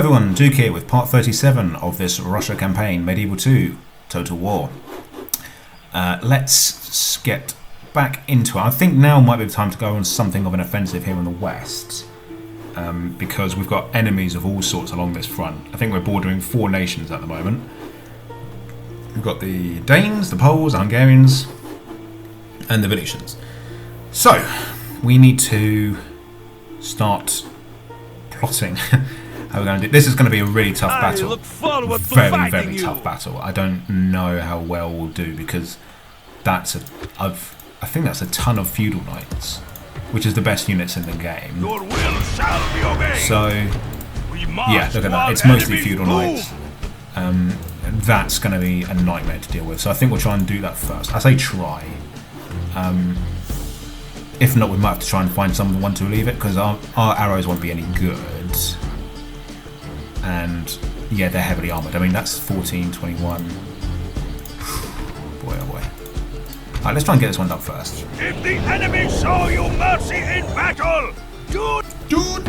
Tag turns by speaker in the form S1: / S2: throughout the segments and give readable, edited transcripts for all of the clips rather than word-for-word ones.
S1: everyone, Duke here with part 37 of this Russia campaign, Medieval 2, Total War. Let's get back into it. I think now might be the time to go on something of an offensive here in the west, because we've got enemies of all sorts along this front. I think we're bordering 4 nations at the moment. We've got the Danes, the Poles, the Hungarians, and the Venetians. So, we need to start plotting how we're going to do. This is going to be a really tough battle. Very tough battle. I don't know how well we'll do because I think that's a ton of feudal knights, which is the best units in the game.
S2: Your will shall be obeyed.
S1: So, yeah, look at that. It's mostly feudal knights. That's going to be a nightmare to deal with. So I think we'll try and do that first. I say try. If not, we might have to try and find someone to relieve it because our arrows won't be any good. And yeah, they're heavily armoured. I mean, that's 14, 21. Boy, oh boy. Alright, let's try and get this one done first.
S2: If the enemy show you mercy in battle, dude.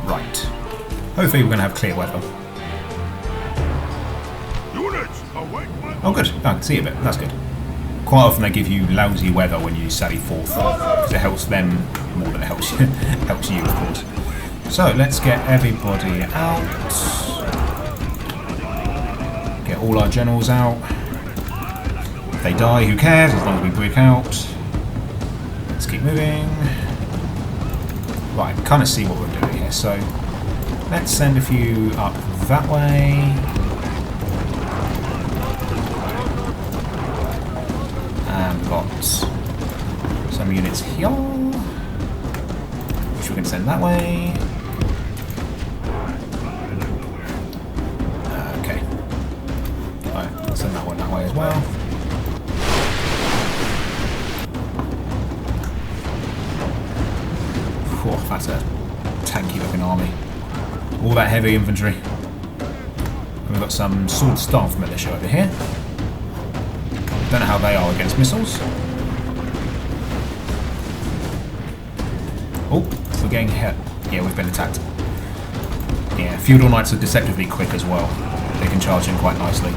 S1: Right. Hopefully we're going to have clear weather.
S2: Units, await my...
S1: Oh good, I can see a bit. That's good. Quite often they give you lousy weather when you sally forth because it helps them more than it helps you, helps you, of course. So let's get everybody out. Get all our generals out. If they die, who cares? As long as we break out. Let's keep moving. Right, kind of see what we're doing here. So let's send a few up that way. And we've got some units here, which we can send that way. Okay. Right, let's send that one that way as well. Whew, that's a tanky looking army. All that heavy infantry. And we've got some sword staff militia over here. Don't know how they are against missiles. Oh, we're getting hit. Yeah, we've been attacked. Yeah, feudal knights are deceptively quick as well. They can charge in quite nicely.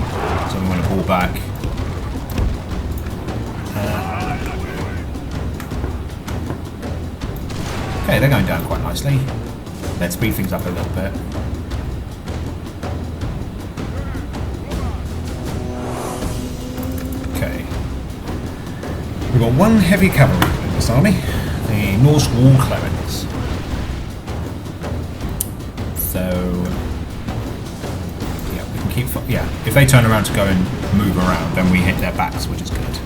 S1: So we want to pull back. Okay, they're going down quite nicely. Let's speed things up a little bit. Okay. We've got one heavy cavalry in this army, the Norse War Clerics. So, yeah, we can keep. Yeah, if they turn around to go and move around, then we hit their backs, which is good.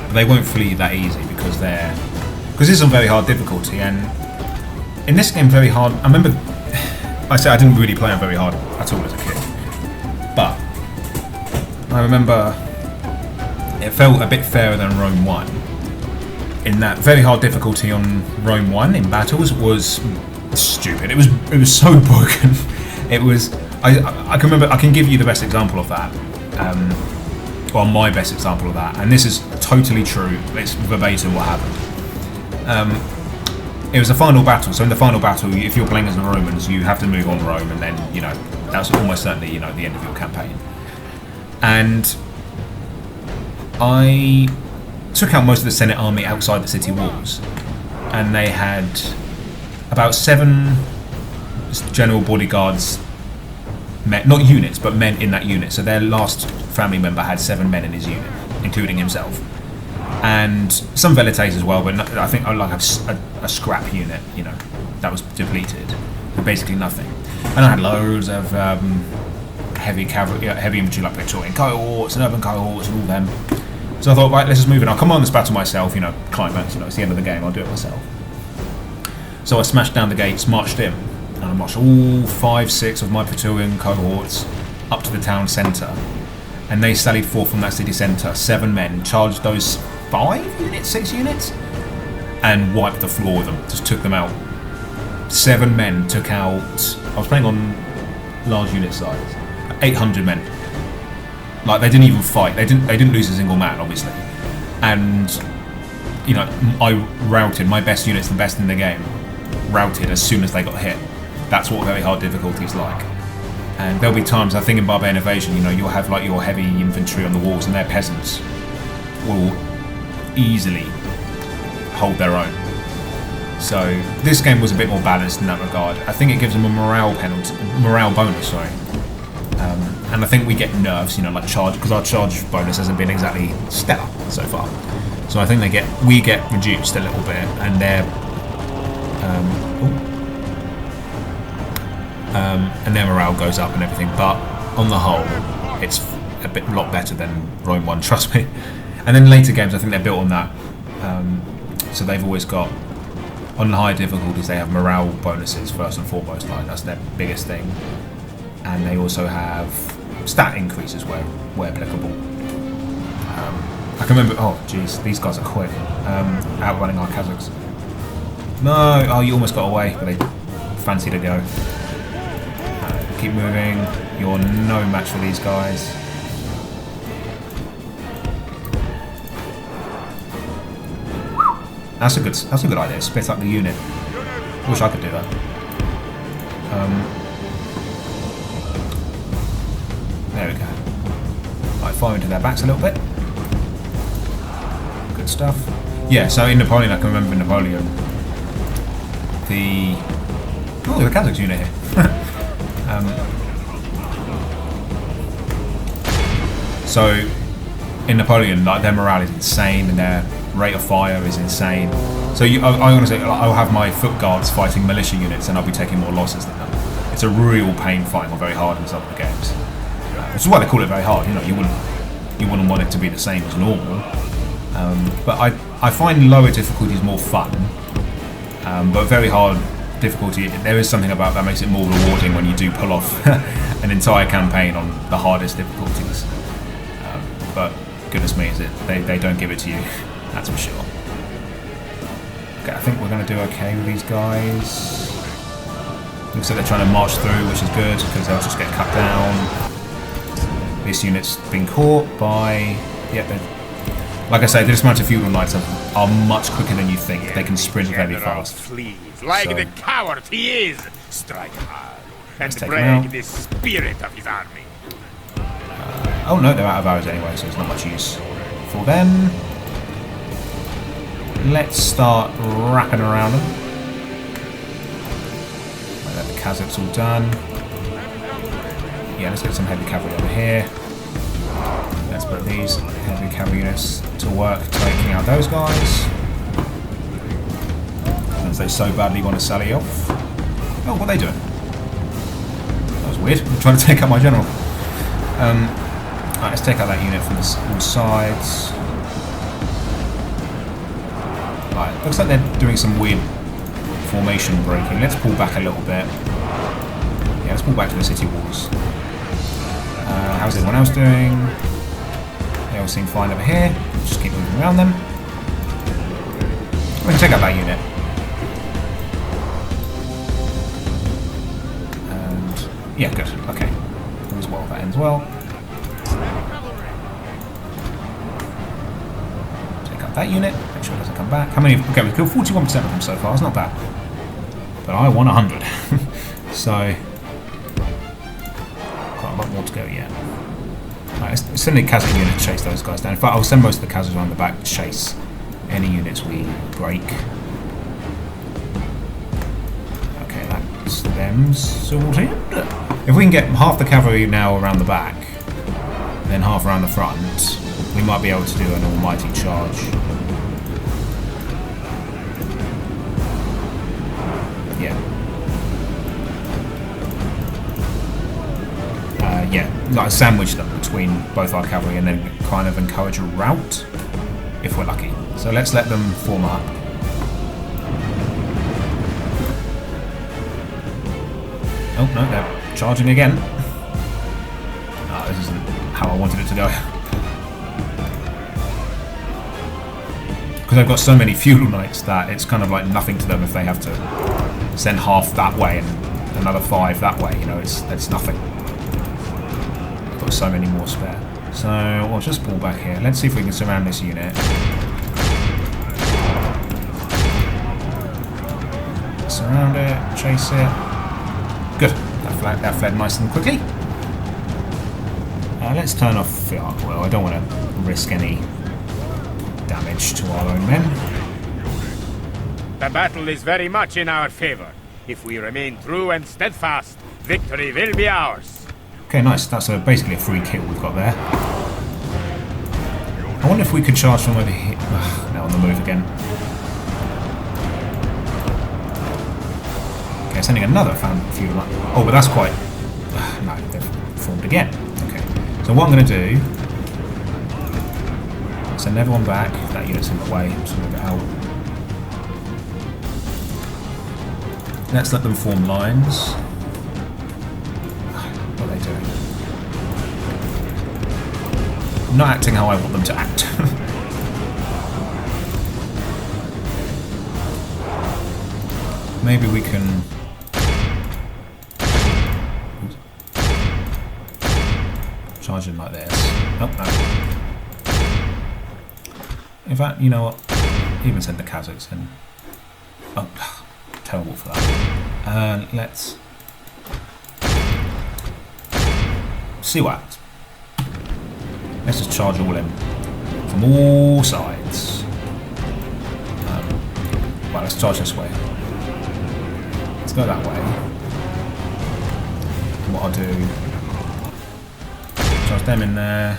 S1: But they won't flee that easy because this is on very hard difficulty, and in this game, very hard. I remember. I said I didn't really play on very hard at all as a kid. But I remember it felt a bit fairer than Rome 1 in that very hard difficulty on Rome 1 in battles was stupid. It was so broken. It was I can remember. I can give you the best example of that. Well, my best example of that, and this is totally true. It's verbatim what happened. It was a final battle. So in the final battle, if you're playing as the Romans, you have to move on Rome, and then that's almost certainly the end of your campaign. And I took out most of the Senate army outside the city walls, and they had about 7 general bodyguards, not units, but men in that unit. So their last family member had 7 men in his unit, including himself, and some velites as well. But I think I like a scrap unit, that was depleted, with basically nothing. And I had loads of heavy cavalry, heavy infantry like Praetorian cohorts and urban cohorts and all them. So I thought, right, let's just move in. I'll come on this battle myself, climax, it's the end of the game, I'll do it myself. So I smashed down the gates, marched in, and I marched all 5, 6 of my Praetorian cohorts up to the town centre. And they sallied forth from that city centre, 7 men, charged those 5 units, 6 units, and wiped the floor with them, just took them out. 7 men took out, I was playing on large unit size, 800 men. Like, they didn't even fight, they didn't lose a single man, obviously. And you know, I routed my best units, the best in the game, routed as soon as they got hit. That's what very hard difficulty is like. And there'll be times, I think in Barbarian Invasion, you know, you'll have like your heavy infantry on the walls and their peasants will easily hold their own. So this game was a bit more balanced in that regard. I think it gives them a morale bonus, sorry. And I think we get nerfs, you know, like charge, because our charge bonus hasn't been exactly stellar so far. So I think we get reduced a little bit, and their morale goes up and everything. But on the whole, it's a lot better than Rome 1, trust me. And then later games, I think they're built on that. So they've always got, on the higher difficulties, they have morale bonuses first and foremost. Like that's their biggest thing, and they also have stat increases where applicable. I can remember. Oh, jeez, these guys are quick. Outrunning our Kazakhs. No, oh, you almost got away, but they fancy to go. Keep moving. You're no match for these guys. That's a good idea. Split up the unit. Wish I could do that. There we go. Right, fire into their backs a little bit. Good stuff. Yeah, so in Napoleon, I can remember in Napoleon, the Kazakhs unit here. So in Napoleon, like their morale is insane and their rate of fire is insane. So I honestly, I'll have my foot guards fighting militia units, and I'll be taking more losses than them. It's a real pain fighting, or very hard in some of the games. Which is why they call it very hard. You know, you wouldn't want it to be the same as normal. But I find lower difficulties more fun. But very hard difficulty, there is something about that makes it more rewarding when you do pull off an entire campaign on the hardest difficulties. But goodness me, they don't give it to you. That's for sure. Okay, I think we're going to do okay with these guys. Looks like they're trying to march through, which is good, because they'll just get cut down. This unit's been caught by... Yep, like I say, the dismounted feudal knights are much quicker than you think. They can sprint very fast.
S2: Flees, like the coward he is, strike hard, and
S1: take
S2: break the spirit of his army.
S1: Oh no, they're out of arrows anyway, so there's not much use for them. Let's start wrapping around them. Like the Kazakhs all done. Yeah, let's get some heavy cavalry over here. Let's put these heavy cavalry units to work taking out those guys. As they so badly want to sally off. Oh, what are they doing? That was weird. I'm trying to take out my general. Right, let's take out that unit from all sides. Right, looks like they're doing some weird formation breaking. Let's pull back a little bit. Yeah, let's pull back to the city walls. How's everyone else doing? They all seem fine over here. Just keep moving around them. We can take out that unit. And yeah, good. Okay. As well, that ends well. Take out that unit. Make sure it doesn't come back. How many? Okay, we've killed 41% of them so far. It's not bad. But I want 100. So quite a lot more to go yet. Right, let's send the Kazakh unit to chase those guys down. In fact, I'll send most of the Kazakhs around the back to chase any units we break. Okay, that's them sorted. If we can get half the cavalry now around the back, then half around the front, we might be able to do an almighty charge. Yeah. Yeah, like sandwich them between both our cavalry and then kind of encourage a rout, if we're lucky. So let's let them form up. Oh, no, they're charging again. Oh, this isn't how I wanted it to go. Because I've got so many feudal knights that it's kind of like nothing to them if they have to send half that way and another 5 that way, you know, it's nothing. Got so many more spare. So we'll just pull back here. Let's see if we can surround this unit. Surround it, chase it. Good. That fled nice and quickly. Let's turn off the arc. Well, I don't want to risk any damage to our own men.
S2: The battle is very much in our favor. If we remain true and steadfast, victory will be ours.
S1: Okay, nice. That's basically a free kill we've got there. I wonder if we could charge from over here. Ugh, now on the move again. Okay, sending another fan few. Oh, but that's quite. No, they've formed again. Okay. So what I'm going to do. Send everyone back. That unit's in the way. Just move it out. Let's let them form lines. What are they doing? Not acting how I want them to act. Maybe we can... charge in like this. Oh, no. In fact, you know what? Even send the Kazakhs in. Oh, terrible for that. Let's see what happens. Let's just charge all in from all sides. Well, let's charge this way. Let's go that way. And what I'll do, charge them in there,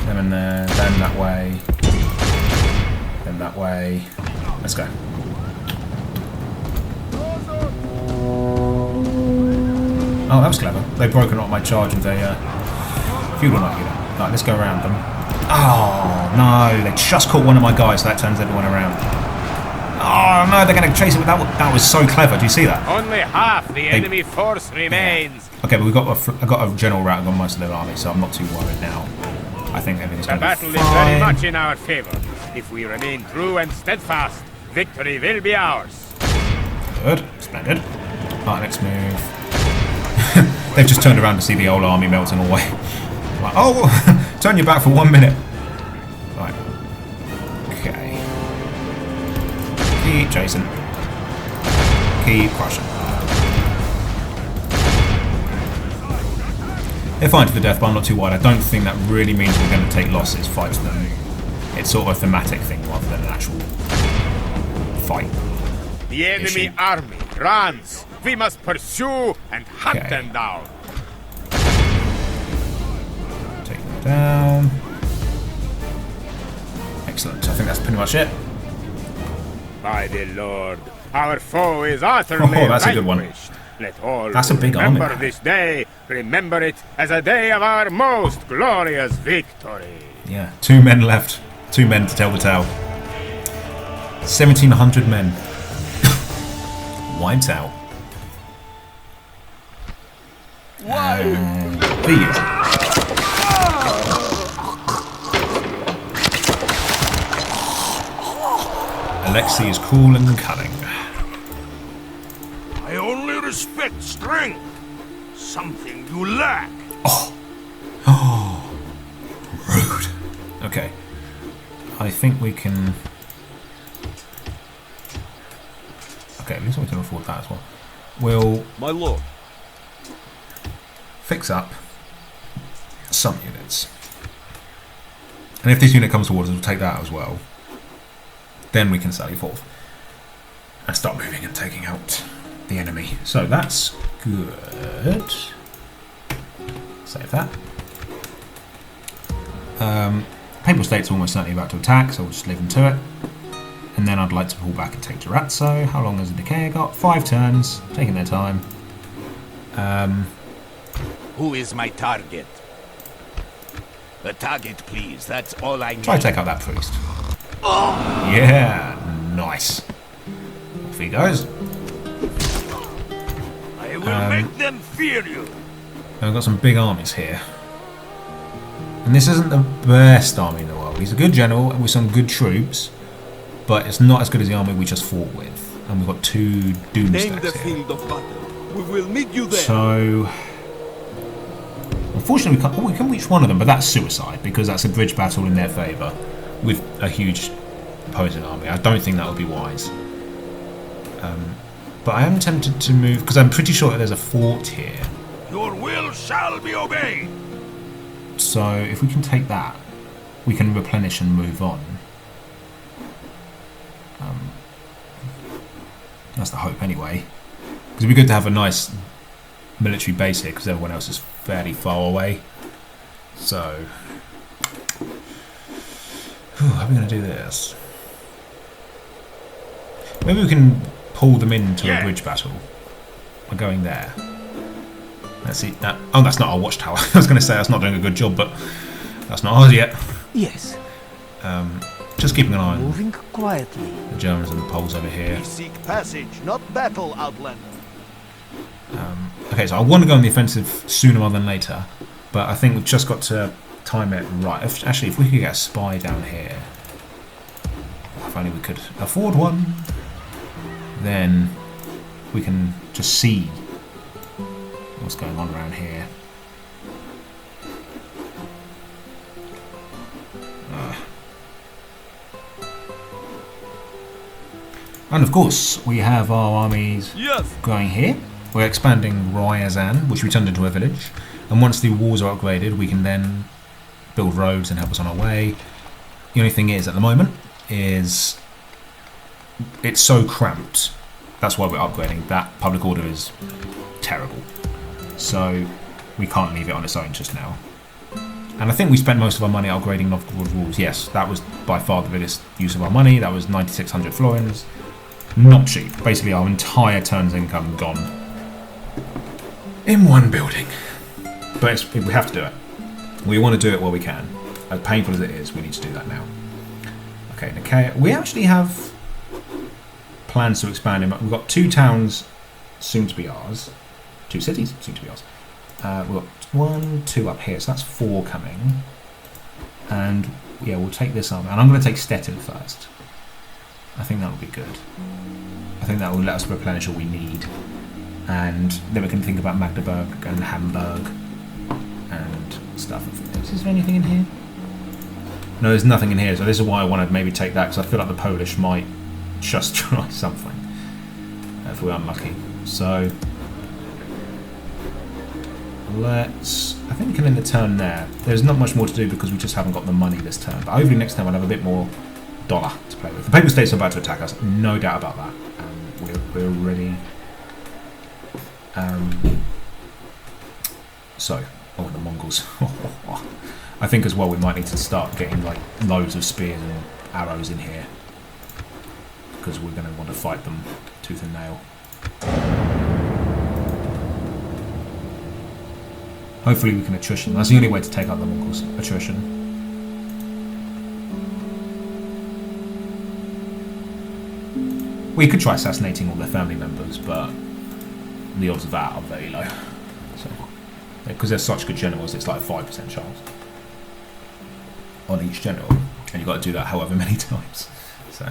S1: then that way, then that way. Let's go. Oh, that was clever. They've broken up my charge and they feudal knight unit. Right, let's go around them. Oh no, they just caught one of my guys, so that turns everyone around. Oh no, they're going to chase it. That was so clever. Do you see that?
S2: Only half the enemy force remains.
S1: Okay, but I've got a general routing on most of their army, so I'm not too worried now. I think everything's going to be fine.
S2: The battle is very much in our favor. If we remain true and steadfast, victory will be ours.
S1: Good, splendid. Right, let's move. They've just turned around to see the old army melting away. Like, oh, turn your back for 1 minute. Right. Okay. Keep chasing. Keep crushing. They're fine to the death, but I'm not too wide. I don't think that really means we're going to take losses, fight them. It's sort of a thematic thing rather than an actual fight.
S2: The enemy army runs. We must pursue and hunt them down.
S1: Take them down. Excellent. I think that's pretty much it.
S2: By the Lord, our foe is utterly
S1: that's a good one.
S2: Let all
S1: that's a big army.
S2: remember this day. Remember it as a day of our most glorious victory.
S1: Yeah, 2 men left. 2 men to tell the tale. 1,700 men. Wiped out. These. Aleksei is cool and cunning.
S2: I only respect strength. Something you lack.
S1: Oh, rude. Okay. I think we can... Okay, at least we can afford that as well. We'll...
S3: My lord.
S1: Fix up some units. And if this unit comes towards us, we'll take that as well. Then we can sally forth and start moving and taking out the enemy. So that's good. Save that. Papal State's almost certainly about to attack, so we'll just leave them to it. And then I'd like to pull back and take Durazzo. How long has the Decay got? 5 turns. Taking their time.
S3: Who is my target? The target, please. That's all I need.
S1: Try to take out that priest. Yeah, nice. Off he goes.
S2: I will make them fear you.
S1: We've got some big armies here. And this isn't the best army in the world. He's a good general with some good troops, but it's not as good as the army we just fought with. And we've got 2 doomstacks here.
S3: Field of battle. We will meet you there.
S1: So, unfortunately, we can reach one of them, but that's suicide because that's a bridge battle in their favour with a huge opposing army. I don't think that would be wise. But I am tempted to move, because I'm pretty sure that there's a fort here.
S3: Your will shall be obeyed.
S1: So if we can take that, we can replenish and move on. That's the hope anyway. Because it'd be good to have a nice military base here, because everyone else is fairly far away. So, how are we going to do this? Maybe we can pull them into a bridge battle. We're going there. Let's see. Oh, that's not our watchtower. I was going to say that's not doing a good job, but that's not ours yet.
S4: Yes.
S1: Just keeping an eye on
S4: Moving quietly.
S1: the Germans and the Poles over here.
S5: We seek passage, not battle, Outlander.
S1: Okay, so I want to go on the offensive sooner rather than later, but I think we've just got to time it right. Actually, if we could get a spy down here, if only we could afford one, then we can just see what's going on around here. And of course, we have our armies going here. We're expanding Ryazan, which we turned into a village. And once the walls are upgraded, we can then build roads and help us on our way. The only thing is, at the moment, is it's so cramped. That's why we're upgrading. That public order is terrible. So we can't leave it on its own just now. And I think we spent most of our money upgrading Novgorod walls. Yes, that was by far the biggest use of our money. That was 9,600 florins. Not cheap. Basically, our entire turn's income gone in one building. But we have to do it. We want to do it while we can. As painful as it is, we need to do that now. Okay, Nicaea. We actually have plans to expand him. We've got 2 towns soon to be ours. 2 cities soon to be ours. We've got 1, 2 up here, so that's 4 coming. And yeah, we'll take this army. And I'm going to take Stettin first. I think that will be good. I think that will let us replenish all we need. And then we can think about Magdeburg and Hamburg and stuff. Is there anything in here? No, there's nothing in here, so this is why I want to maybe take that, because I feel like the Polish might just try something if we're unlucky. So let's... I think we can end the turn there. There's not much more to do because we just haven't got the money this turn. But hopefully next time I'll have a bit more dollar to play with. The Papal States are about to attack us, no doubt about that. We're ready. Oh, the Mongols. I think as well we might need to start getting like loads of spears and arrows in here, because we're going to want to fight them tooth and nail. Hopefully we can attrition. That's the only way to take out the Mongols. Attrition. We could try assassinating all their family members, but the odds of that are very low. So, because they're such good generals, it's like 5% chance on each general, and you've got to do that however many times. So,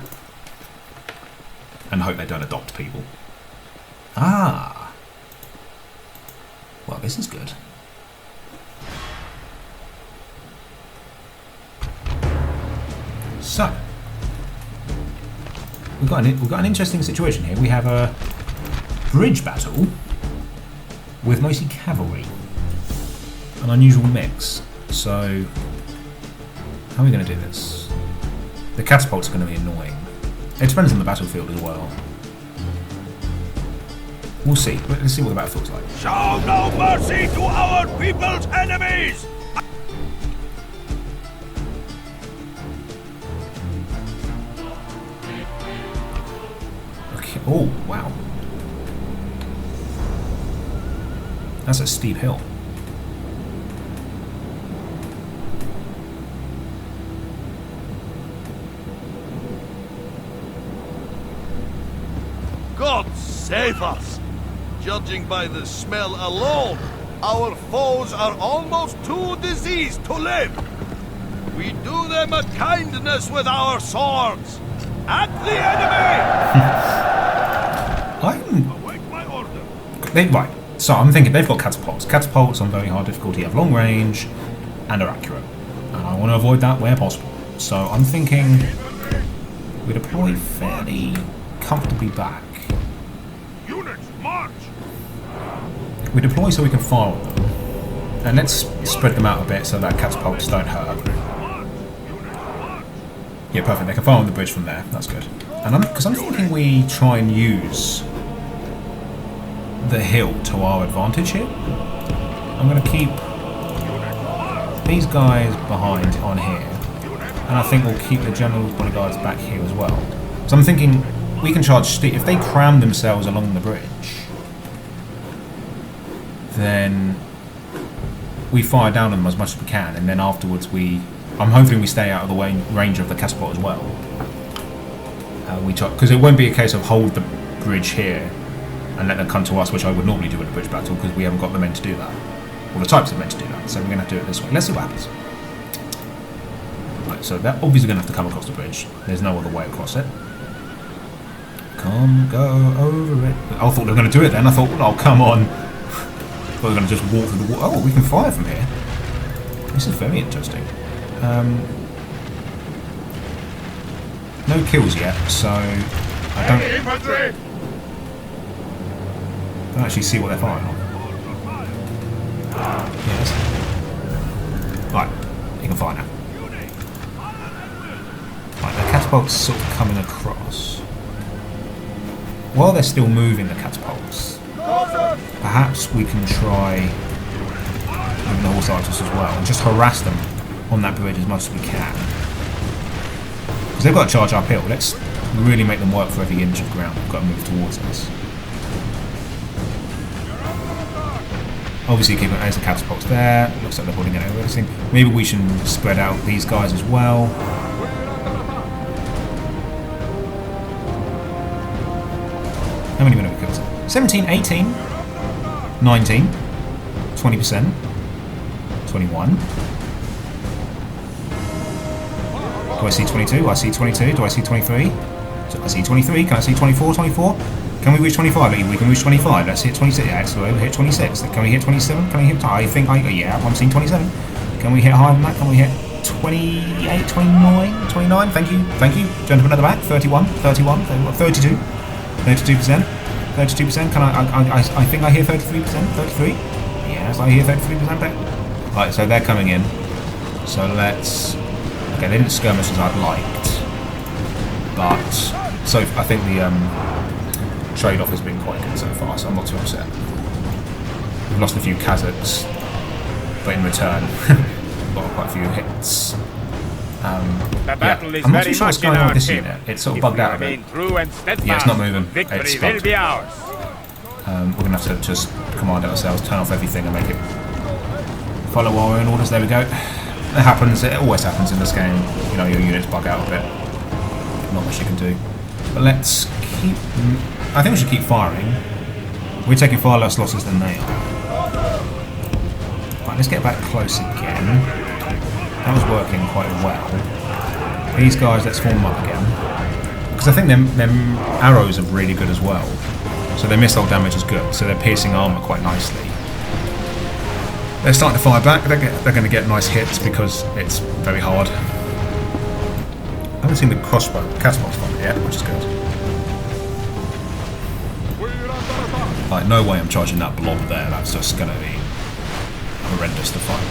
S1: and hope they don't adopt people. Ah, well, this is good. So, we've got an interesting situation here. We have a bridge battle with mostly cavalry. An unusual mix. So, how are we going to do this? The catapults are going to be annoying. It depends on the battlefield as well. We'll see. Let's see what the battlefield's like.
S3: Show no mercy to our people's enemies!
S1: Okay. Oh, wow. That's a steep hill.
S5: God save us! Judging by the smell alone, our foes are almost too diseased to live. We do them a kindness with our swords. At the enemy!
S3: Await my order.
S1: Right, so I'm thinking they've got catapults. Catapults on very high difficulty have long range and are accurate. And I want to avoid that where possible. So I'm thinking we deploy fairly comfortably back. We deploy so we can fire on them. And let's spread them out a bit so that catapults don't hurt. Yeah, perfect. They can fire on the bridge from there. That's good. And because I'm thinking we try and use the hill to our advantage here. I'm going to keep these guys behind on here. And I think we'll keep the general's bodyguards back here as well. So I'm thinking we can charge steep. If they cram themselves along the bridge, then we fire down on them as much as we can, and then afterwards I'm hoping we stay out of the range of the catapult as well. Because it won't be a case of hold the bridge here and let them come to us, which I would normally do in a bridge battle, because we haven't got the men to do that. Or the types of men to do that, so we're going to have to do it this way. Let's see what happens. Right, so they're obviously going to have to come across the bridge. There's no other way across it. Go over it. I thought they were going to do it then. I thought, oh, come on. We're going to just walk through the wall. Oh, we can fire from here. This is very interesting. No kills yet, so I don't actually see what they're firing on. Yes. Right, you can fire now. Right, the catapult's sort of coming across. While they're still moving the catapults, perhaps we can try moving the horse archers as well and just harass them on that bridge as much as we can. Because they've got to charge uphill. Let's really make them work for every inch of ground they've got to move towards us. Obviously keeping as the catapults there. Looks like they're holding it over everything. Maybe we should spread out these guys as well. How many men have we killed? 17, 18, 19, 20%, 21. Do I see 22? Do I see 22? Do I see 23? So I see 23. Can I see 24? 24? Can we reach 25? We can reach 25. Let's hit 26. Yeah, excellent. Hit 26. Can we hit 27? Can we hit... yeah, I'm seeing 27. Can we hit higher than that? Can we hit 28, 29? 29? Thank you. Thank you. Gentlemen at the back. 31, 31, 32. 32%. 32%. Can I think I hear 33%. 33. Yes, I hear 33% back. Right, so they're coming in. So let's... Okay, they didn't skirmish as I'd liked. But... So I think the trade-off has been quite good so far, so I'm not too upset. We've lost a few Kazakhs, but in return, we've got quite a few hits.
S2: The battle is
S1: I'm not
S2: very
S1: too sure what's
S2: much in
S1: going on
S2: our
S1: with this
S2: favor.
S1: unit. It's sort of bugged out a bit. Yeah, it's not moving.
S2: Victory
S1: It's
S2: will
S1: bugged.
S2: be ours.
S1: We're going to have to just command it ourselves, turn off everything and make it follow our own orders. There we go. It happens. It always happens in this game. You know, your units bug out a bit. Not much you can do. But let's keep... I think we should keep firing. We're taking far less losses than they are. Right, let's get back close again. That was working quite well. These guys, let's form them up again. Because I think them arrows are really good as well. So their missile damage is good. So they're piercing armour quite nicely. They're starting to fire back. They're going to get nice hits because it's very hard. I haven't seen the crossbow catapult from it yet, which is good. Like, no way I'm charging that blob there. That's just going to be horrendous to fight.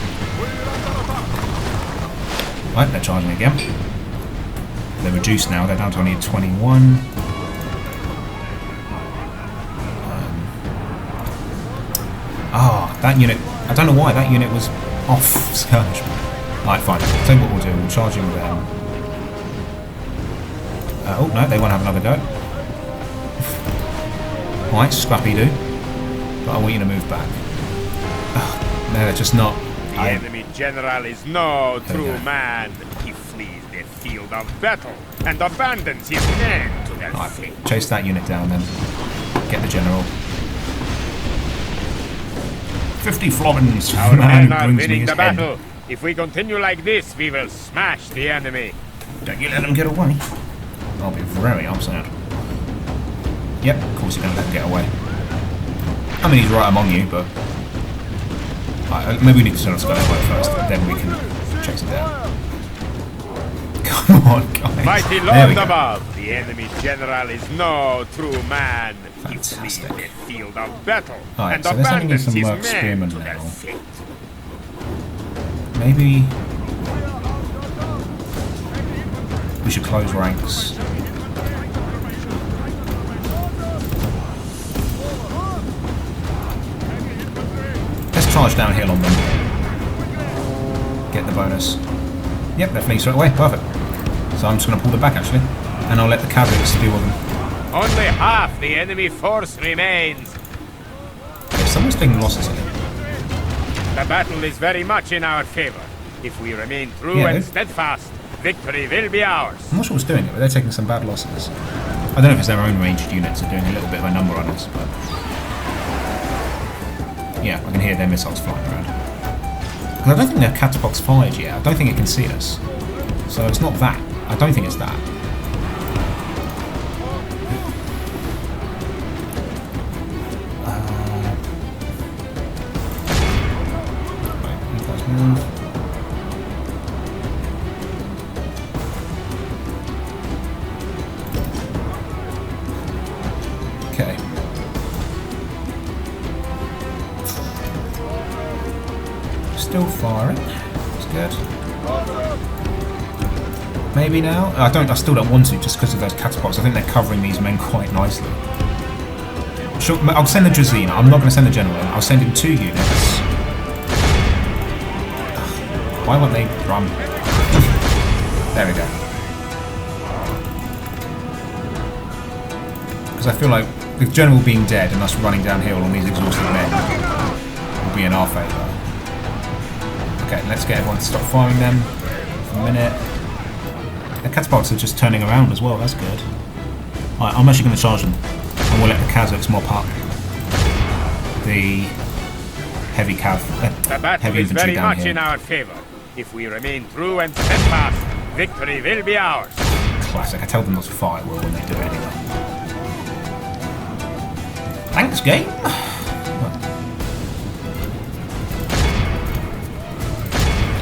S1: Right, they're charging again. They're reduced now. They're down to only 21. That unit... I don't know why that unit was off skirmish. Right, fine. Tell you what we'll do. We'll charge in with them. Oh, no, they won't have another go. Right, scrappy do. But I want you to move back. No, they're just not.
S2: The enemy general is no true man. He flees the field of battle and abandons his men to their fate.
S1: Chase that unit down then. Get the general. 50 florins.
S2: Our
S1: Man
S2: men are
S1: brings me
S2: winning
S1: his
S2: the
S1: head.
S2: battle. If we continue like this, we will smash the enemy.
S1: Don't you let them get away. I'll be very upset. Yep, of course you're going to let them get away. I mean, he's right among you, but... Right, maybe we need to turn on Skyline first, then we can chase him down. Come on, guys.
S2: Mighty
S1: There
S2: Lord
S1: we go.
S2: above, the enemy's general is no true man. He flees
S1: Fantastic.
S2: the field of battle
S1: Alright,
S2: and
S1: so they're sending in
S2: abandons
S1: some
S2: his
S1: merc
S2: men
S1: spearmen
S2: to their
S1: now.
S2: fate.
S1: Maybe we should close ranks. Let's charge downhill on them. Get the bonus. Yep, they're fleeing straight away. Perfect. So I'm just going to pull them back actually, and I'll let the Kazakhs deal with them.
S2: Only half the enemy force remains.
S1: Okay, someone's taking losses here.
S2: The battle is very much in our favor. If we remain true
S1: Yeah,
S2: and
S1: they're-
S2: steadfast, victory will be ours.
S1: I'm not sure what's doing it, but they're taking some bad losses. I don't know if it's their own ranged units are doing a little bit of a number on us, but yeah, I can hear their missiles flying around. Because I don't think their catapult's fired yet. I don't think it can see us. So it's not that. I don't think it's that. Right, you guys move. Okay. Still firing. That's good. Maybe now? I still don't want to just because of those catapults. I think they're covering these men quite nicely. Sure, I'll send the Drazina. I'm not going to send the general in. I'll send in 2 units. Why won't they run? There we go. Because I feel like the general being dead and us running downhill on these exhausted men will be in our favour. Okay, let's get everyone to stop firing them for a minute. The catapults are just turning around as well, that's good. Alright, I'm actually going to charge them. And we'll let the Kazakhs mop up the heavy
S2: The battle
S1: heavy
S2: is
S1: infantry
S2: very
S1: down
S2: much
S1: here.
S2: in our favor. If we remain true and steadfast, victory will be ours.
S1: Classic. I tell them not to fire well when they do it anyway. Thanks, game.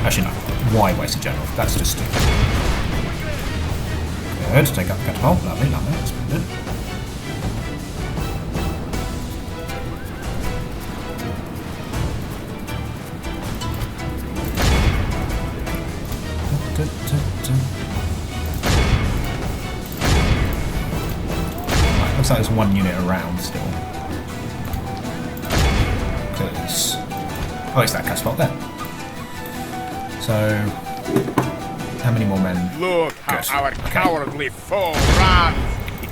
S1: Actually, no. Why waste a general? That's just stupid. Good. Take up the catapult. Lovely, lovely. That's been good. Right, looks like there's 1 unit around still. Because... oh, it's that catapult there. So... how many more men?
S2: Look how
S1: Good.
S2: our
S1: Okay.
S2: cowardly foe runs.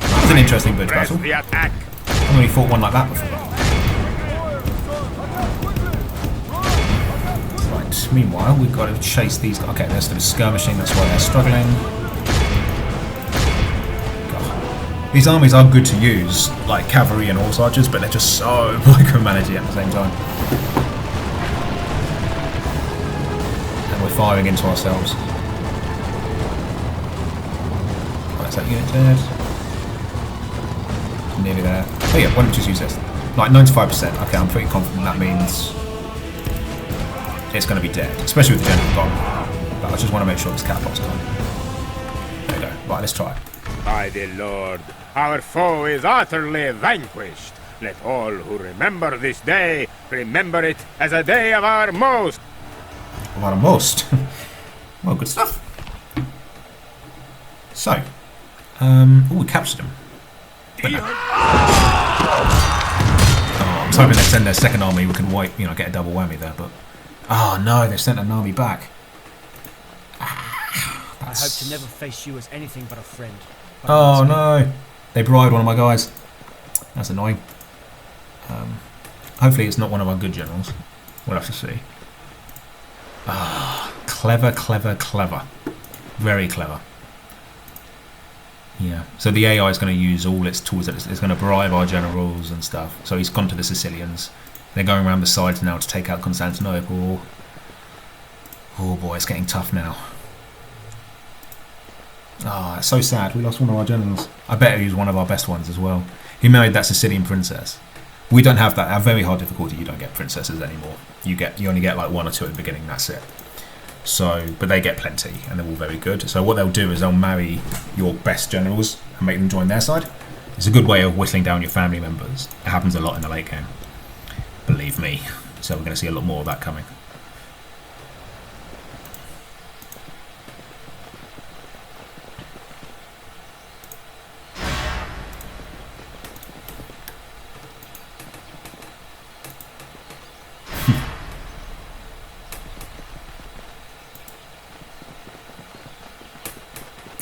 S1: That was an interesting bit of
S2: Press
S1: battle.
S2: the attack.
S1: I've only fought one like that before. Right, meanwhile, we've got to chase these guys. Okay, they're still skirmishing, that's why they're struggling. God. These armies are good to use, like cavalry and horse archers, but they're just so micromanaging at the same time. And we're firing into ourselves. Right, is that unit dead? Nearly there. Oh yeah, why don't we just use this? Like 95%. Okay, I'm pretty confident that means it's going to be dead, especially with the general gone. But I just want to make sure this catapult's gone. There we go. Right, let's try.
S2: By the Lord, our foe is utterly vanquished. Let all who remember this day remember it as a day of our most.
S1: What a most. Well, good stuff. So, oh, we captured him. But no. Oh, I was hoping they'd send their second army. We could wipe, get a double whammy there. But oh no, they've sent an army back.
S4: I hope to never face you as anything but a friend. But
S1: Oh no, they bribed one of my guys. That's annoying. Hopefully it's not one of our good generals. We'll have to see. Ah, clever, clever, clever. Very clever. Yeah, so the AI is going to use all its tools. It's going to bribe our generals and stuff. So he's gone to the Sicilians. They're going around the sides now to take out Constantinople. Oh boy, it's getting tough now. Ah, it's so sad. We lost one of our generals. I bet he was one of our best ones as well. He married that Sicilian princess. We don't have that. At very hard difficulty, you don't get princesses anymore. You only get like 1 or 2 at the beginning. That's it. So, but they get plenty, and they're all very good. So what they'll do is they'll marry your best generals and make them join their side. It's a good way of whittling down your family members. It happens a lot in the late game, believe me. So we're going to see a lot more of that coming.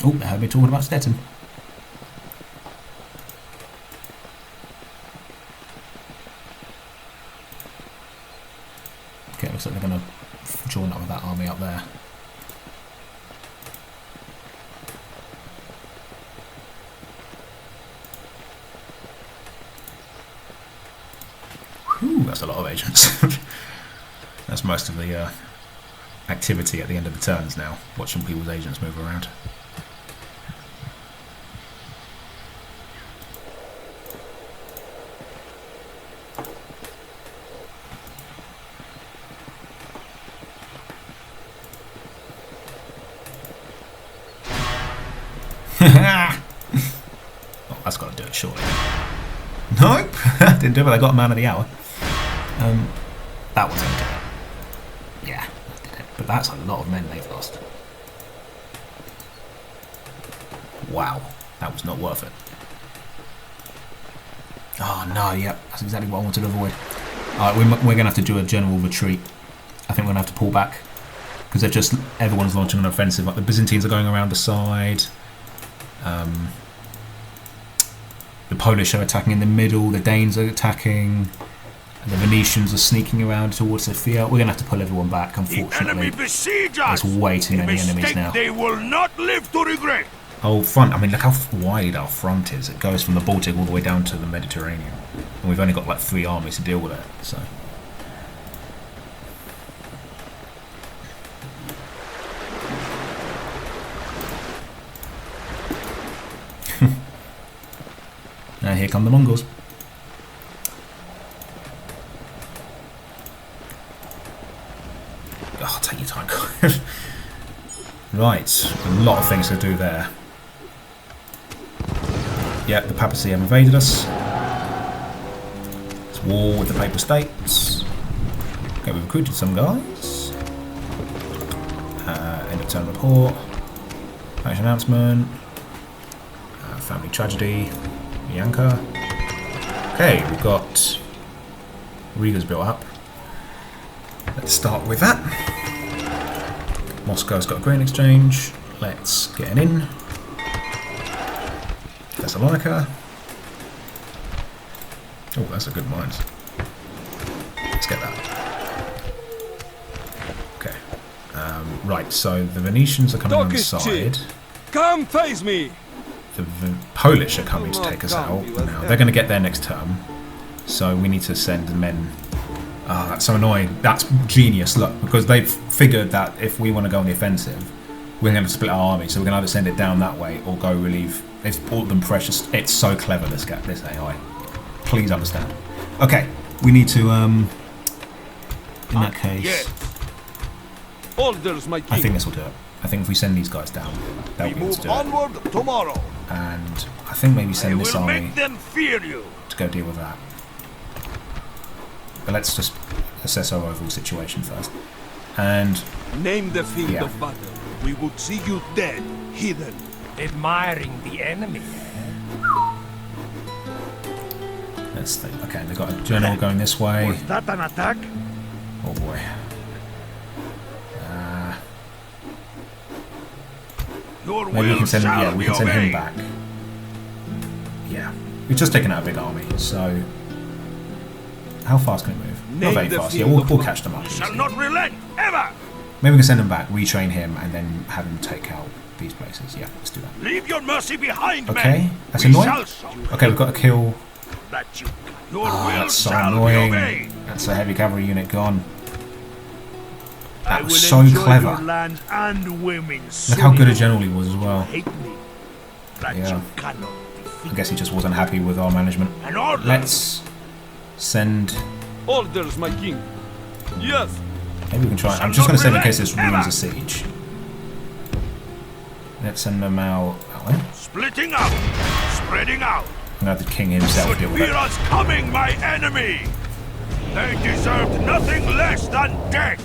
S1: Oh, they heard me talking about Stettin. Okay, looks like they're going to join up with that army up there. Whew, that's a lot of agents. That's most of the activity at the end of the turns now, watching people's agents move around. Oh, that's got to do it, surely. Nope, didn't do it, but I got a man of the hour. That was going to do it. Yeah, that did it. But that's a lot of men they've lost. Wow, that was not worth it. Oh no, yep, that's exactly what I wanted to avoid. Alright, we're going to have to do a general retreat. I think we're going to have to pull back. Because they're just, everyone's launching an offensive. Like the Byzantines are going around the side. The Polish are attacking in the middle. The Danes are attacking. And the Venetians are sneaking around towards Sofia. We're going to have to pull everyone back, unfortunately. There's way too many enemies now.
S5: They will not live to regret.
S1: Oh, front. I mean, look how wide our front is. It goes from the Baltic all the way down to the Mediterranean. And we've only got like 3 armies to deal with it. So. And here come the Mongols. Oh, take your time. Right, a lot of things to do there. Yeah, the papacy have invaded us. It's war with the Papal States. Okay, we've recruited some guys. End of turn report. Action announcement. Family tragedy. Yanka. Okay, we've got Riga's built up. Let's start with that. Moscow's got a grain exchange. Let's get an in. Thessalonica. Oh, that's a good mine. Let's get that. Okay. Right, so the Venetians are coming on the side.
S6: Come face me!
S1: The Polish are coming to take us out. Now, they're going to get there next term. So we need to send men. Ah, that's so annoying. That's genius, look, because they've figured that if we want to go on the offensive, we're going to split our army. So we're going to either send it down that way or go relieve. It's all them precious. It's so clever, this AI. Please understand. Okay, we need to, in that case,
S6: Orders, my king.
S1: I think this will do it. I think if we send these guys down, that'll be able to do it.
S5: Onward tomorrow.
S1: And I think maybe send this army
S5: Make them fear you.
S1: to go deal with that. But let's just assess our overall situation first. And
S6: Name the field
S1: Yeah.
S6: of battle. We would see you dead, hidden.
S4: Admiring the enemy.
S1: let's think. Okay, they've got a general going this way.
S2: Was that an attack?
S1: Oh boy. Maybe we can send. Yeah, we can send him back. Yeah, we've just taken out a big army. So how fast can it move? Not very fast. Yeah, we'll catch them up.
S5: Shall not relent ever.
S1: Maybe we can send him back, retrain him, and then have him take out these places. Yeah, let's do that.
S5: Leave your mercy behind,
S1: Okay,
S5: men.
S1: that's
S5: We
S1: annoying.
S5: shall show you
S1: Okay, we've got to kill.
S5: that you your
S1: Oh,
S5: will
S1: that's so
S5: shall be
S1: annoying.
S5: obeyed.
S1: That's a heavy cavalry unit gone.
S2: I
S1: That
S2: will
S1: was so
S2: enjoy
S1: clever.
S2: your land and women.
S1: Look how good a
S2: soon.
S1: general he was as well.
S2: Hate me, that
S1: Yeah.
S2: you cannot defeat.
S1: I guess he just wasn't happy with our management.
S5: An order.
S1: Let's send.
S6: Orders, my king. Yes.
S1: Maybe we can try. I'm just going to save in case this ruins a siege. Let's send them out that way.
S5: Splitting up, spreading out.
S1: And have the king himself
S5: Should
S1: deal with
S5: fear
S1: it.
S5: us coming, my enemy. They deserved nothing less than death.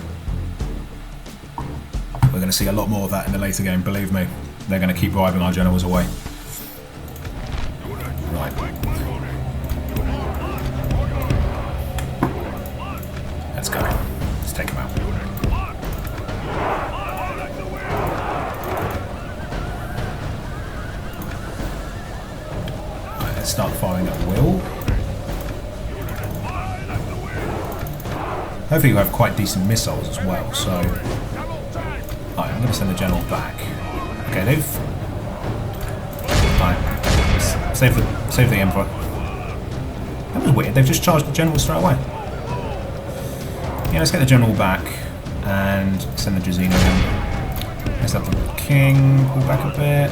S1: We're going to see a lot more of that in the later game, believe me. They're going to keep driving our generals away. Right. Let's go. Let's take them out. Right, let's start firing at will. Hopefully you have quite decent missiles as well, so... Alright, I'm going to send the general back. Okay, they've... Alright, save the Emperor. That was weird, they've just charged the general straight away. Yeah, let's get the general back and send the Jazino in. Let's have the king pull back a bit.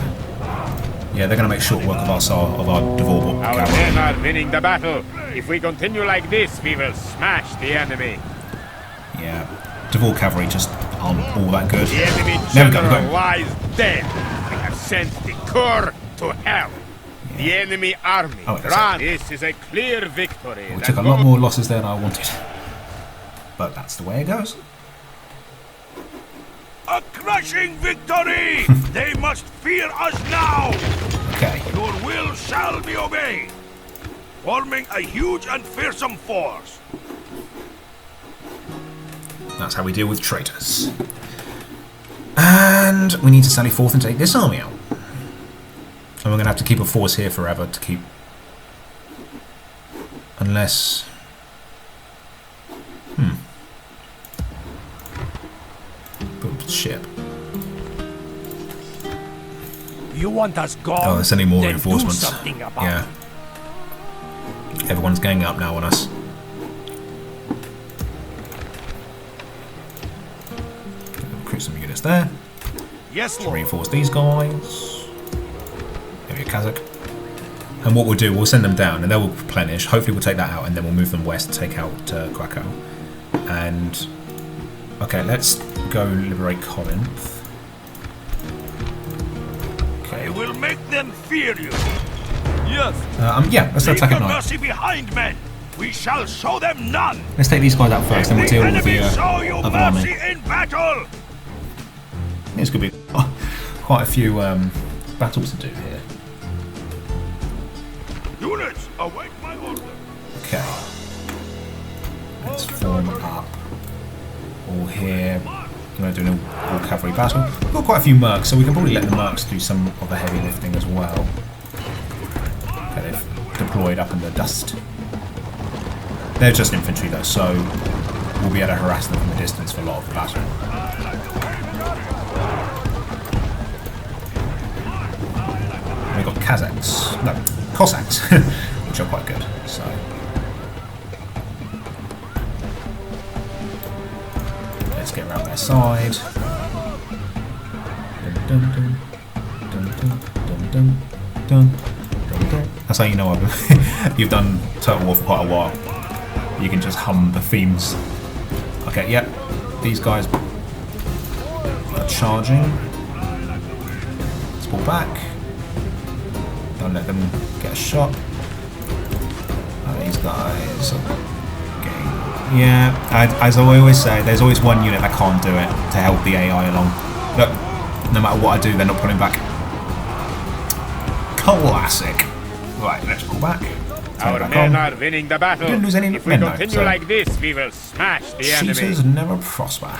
S1: Yeah, they're going to make short work of our Dvorimir
S2: Our
S1: cavalry.
S2: men are winning the battle. If we continue like this, we will smash the enemy.
S1: Yeah, Dvorimir cavalry just aren't all that good.
S2: The enemy
S1: There we go,
S2: general lies dead. We have sent the corps to hell. The enemy army.
S1: Oh, that's
S2: This is a clear victory.
S1: We took a lot more losses there than I wanted. But that's the way it goes.
S5: A crushing victory! They must fear us now!
S1: Okay.
S5: Your will shall be obeyed! Forming a huge and fearsome force.
S1: That's how we deal with traitors. And we need to sally forth and take this army out. And we're going to have to keep a force here forever to keep... Unless... Build a ship.
S4: You want us gone?
S1: Oh, there's any more
S4: then
S1: reinforcements.
S4: Do something about
S1: Yeah. Everyone's ganging up now on us. Recruit some units there.
S5: Yes,
S1: To
S5: Lord.
S1: reinforce these guys. Maybe a Kazakh. And what we'll do, we'll send them down and they will replenish. Hopefully we'll take that out and then we'll move them west to take out Krakow. And... Okay, let's go liberate Corinth.
S5: I will make them fear you.
S6: Yes.
S1: Yeah, let's
S5: Leave
S1: attack
S5: the
S1: at night.
S5: mercy behind, men. We shall show them none.
S1: Let's take these guys out first, then we'll deal with the
S5: enemy show you
S1: other army.
S5: mercy in battle.
S1: There's going to be quite a few battles to do here.
S5: Units, await my order.
S1: Okay. Let's form up. All here. I'm going to do an all cavalry battle. We've got quite a few mercs, so we can probably let the mercs do some of the heavy lifting as well. Okay, they've deployed up in the dust. They're just infantry though, so we'll be able to harass them from a distance for a lot of the battle. We've got Kazakhs, no, Cossacks, which are quite good, so... Let's get around their side. Dun, dun, dun, dun, dun, dun, dun, dun, dun. That's how you know you've done Total War for quite a while. You can just hum the themes. Okay, yep. These guys are charging. Let's pull back. Don't let them get a shot. These guys are getting... Yeah, as I always say, there's always one unit that can't do it to help the AI along. Look, no matter what I do, they're not pulling back. Classic. Right, let's pull back.
S2: Our men are winning the battle.
S1: Didn't lose any
S2: If we
S1: men, though,
S2: continue
S1: so-
S2: like this, we will smash the enemy.
S1: Cheaters never prosper.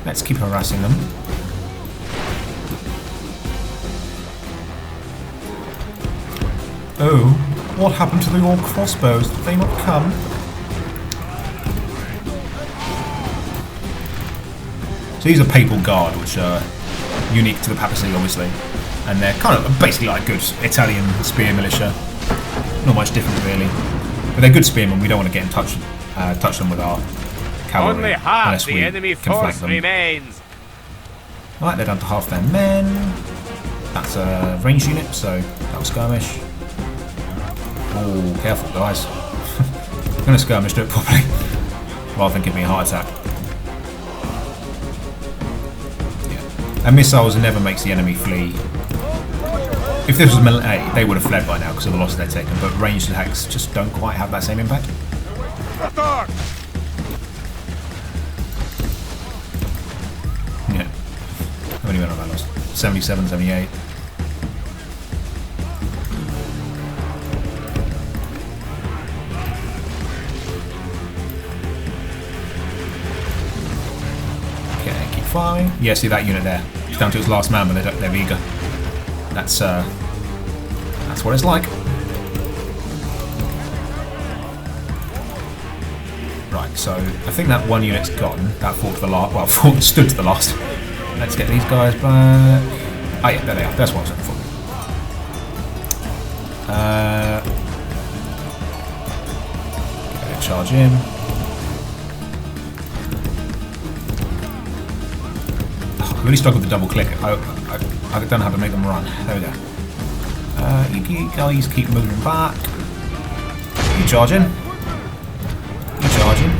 S1: Let's keep harassing them. Oh, what happened to the old crossbows? Did they not come? So these are Papal Guard, which are unique to the papacy, obviously. And they're kind of basically like good Italian spear militia. Not much different, really. But they're good spearmen. We don't want to get in touch them with our cavalry.
S2: Only half
S1: unless
S2: the
S1: we
S2: enemy
S1: can flank
S2: force
S1: them.
S2: remains.
S1: Right, they're down to half their men. That's a ranged unit, so that'll skirmish. Oh, careful, guys. I'm going to skirmish, do it properly. rather than give me a heart attack. Yeah. And missiles never makes the enemy flee. If this was melee, they would have fled by now because of the losses they'd taken, but ranged attacks just don't quite have that same impact. Yeah. How many men have I lost? 77, 78. Okay, keep firing. Yeah, see that unit there. It's down to its last man, but they're eager. That's what it's like. Right, so I think that one unit's gone. That fought to the last. Well, fought stood to the last. Let's get these guys back. Oh yeah, there they are. That's what I was looking for. Okay, charge in. I really struggle with the double click. I don't know how to make them run. There we go. You guys keep moving back. You charging? You charging?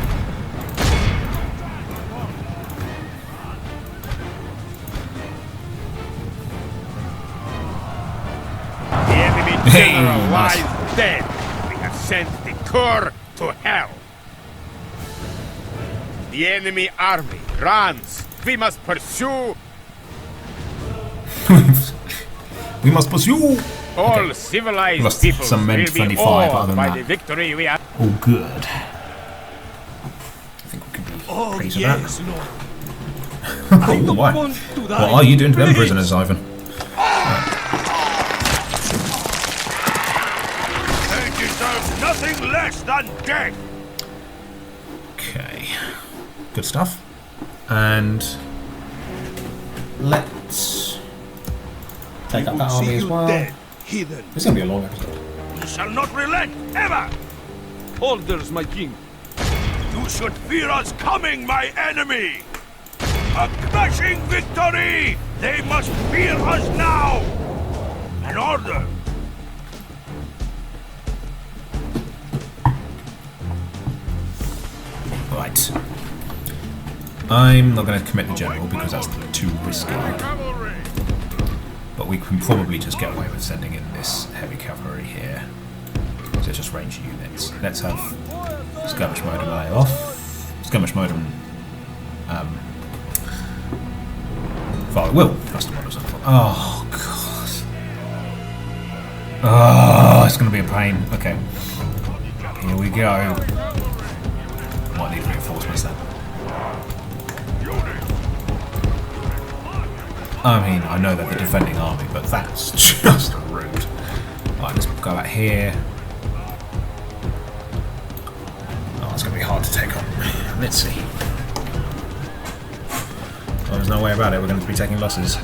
S2: The enemy general lies dead. We have sent the corps to hell. The enemy army runs. We must pursue.
S1: We must pursue.
S2: All civilized
S1: Lost
S2: people
S1: some men
S2: will
S1: to
S2: be
S1: 25
S2: awed
S1: other than
S2: by
S1: that.
S2: the victory we have.
S1: All good. I think we could be pleased with that.
S6: Lord.
S1: Oh, why? What are you doing to them prisoners, Ivan?
S5: They deserve nothing less than death.
S1: Okay. Good stuff. And let's take up that army as well.
S6: Dead, heathen.
S1: It's going to be a long episode.
S5: We shall not relent ever.
S6: Orders, my king.
S5: You should fear us coming, my enemy. A crashing victory. They must fear us now. An order.
S1: Right. I'm not going to commit the general because that's too risky. But we can probably just get away with sending in this heavy cavalry here. So it's just range units. Let's have skirmish mode and lay off. Skirmish mode and fire will. Custom models. Oh god. Oh, it's going to be a pain. Okay. Here we go. Might need reinforcements then. I mean, I know they're the defending army, but that's just rude. Right, let's go out here. Oh, it's going to be hard to take on. Let's see. Well, there's no way about it. We're going to be taking losses.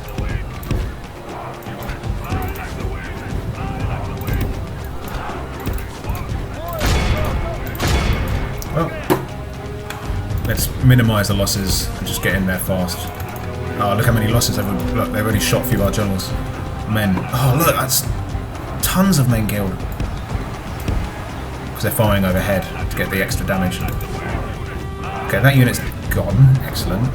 S1: Well, let's minimise the losses and just get in there fast. Oh, look how many losses they've already shot a few of our generals. Men. Oh, look, that's tons of men killed. Because they're firing overhead to get the extra damage. Okay, that unit's gone. Excellent.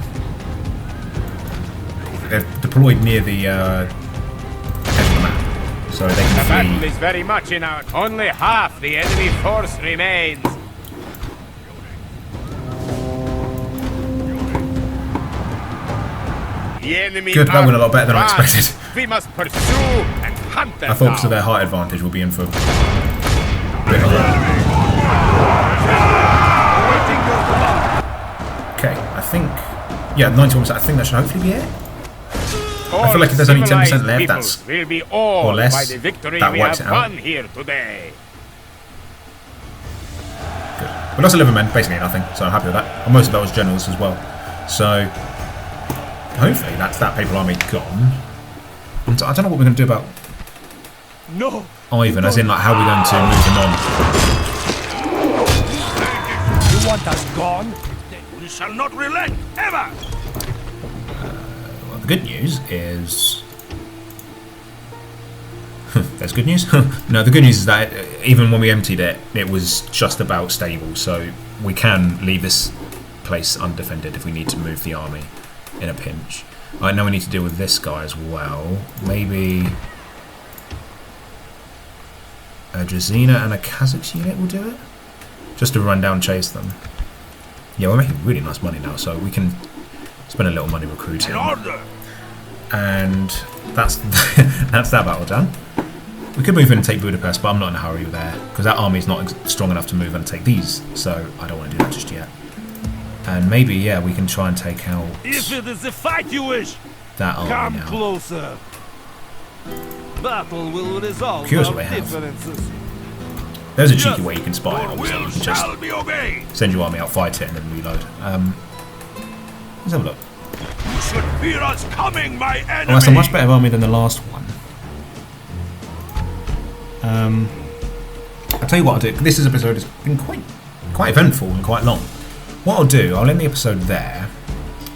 S1: They're deployed near the edge of the map. So they
S2: The
S1: can
S2: battle
S1: flee.
S2: is very much in our. Only half the enemy force remains. The enemy
S1: Good, that went a lot better than I
S2: runs.
S1: expected.
S2: We must pursue and hunt them
S1: I thought because of
S2: down.
S1: their height advantage we'll be in for a bit of a... Okay, I think... Yeah, 91%. I think that should hopefully be it. I feel like if there's only 10% left, that's...
S2: will be awed
S1: or less,
S2: by the victory
S1: that
S2: we
S1: wipes
S2: have
S1: it out.
S2: won here today.
S1: Good. We lost 11 men, basically nothing, so I'm happy with that. And most of that was generals as well. So... hopefully that's that Papal army gone. I don't know what we're going to do about
S6: No.
S1: Ivan, as in like how we're going to move him on.
S5: You want us gone? We shall not relent ever.
S1: Well, the good news is... There's good news? No, the good news is that even when we emptied it, it was just about stable, so we can leave this place undefended if we need to move the army in a pinch. I know we need to deal with this guy as well. Maybe a Drazina and a Kazakh unit will do it? Just to run down chase them. Yeah, we're making really nice money now, so we can spend a little money recruiting. And that's that's that battle done. We could move in and take Budapest, but I'm not in a hurry there, because that army is not strong enough to move and take these, so I don't want to do that just yet. And maybe, yeah, we can try and take out
S6: If it is a fight you wish,
S1: that army
S6: come
S1: now.
S6: closer. Battle will resolve
S1: Curious
S6: our
S1: what they have.
S6: differences.
S1: There's a cheeky way you can spy,
S5: Your
S1: obviously.
S5: will
S1: You can just
S5: shall be obeyed.
S1: send your army out, fight it, and then reload. Let's have a look.
S5: You should fear us coming, my enemy.
S1: Oh, that's a much better army than the last one. I'll tell you what I'll do. This episode has been quite eventful and quite long. What I'll do, I'll end the episode there,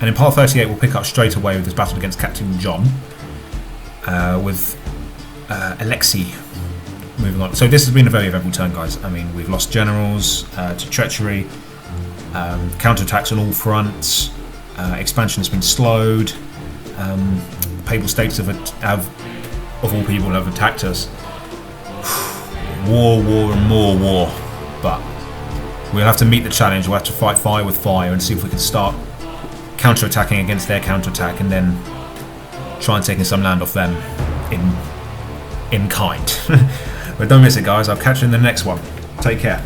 S1: and in part 38 we'll pick up straight away with this battle against Captain John, with Aleksei moving on. So this has been a very eventful turn, guys. I mean, we've lost generals to treachery, counterattacks on all fronts, expansion has been slowed, Papal states have, of all people, have attacked us. War, and more war, but we'll have to meet the challenge. We'll have to fight fire with fire and see if we can start counter-attacking against their counter-attack, and then try and take some land off them in kind. But don't miss it, guys. I'll catch you in the next one. Take care.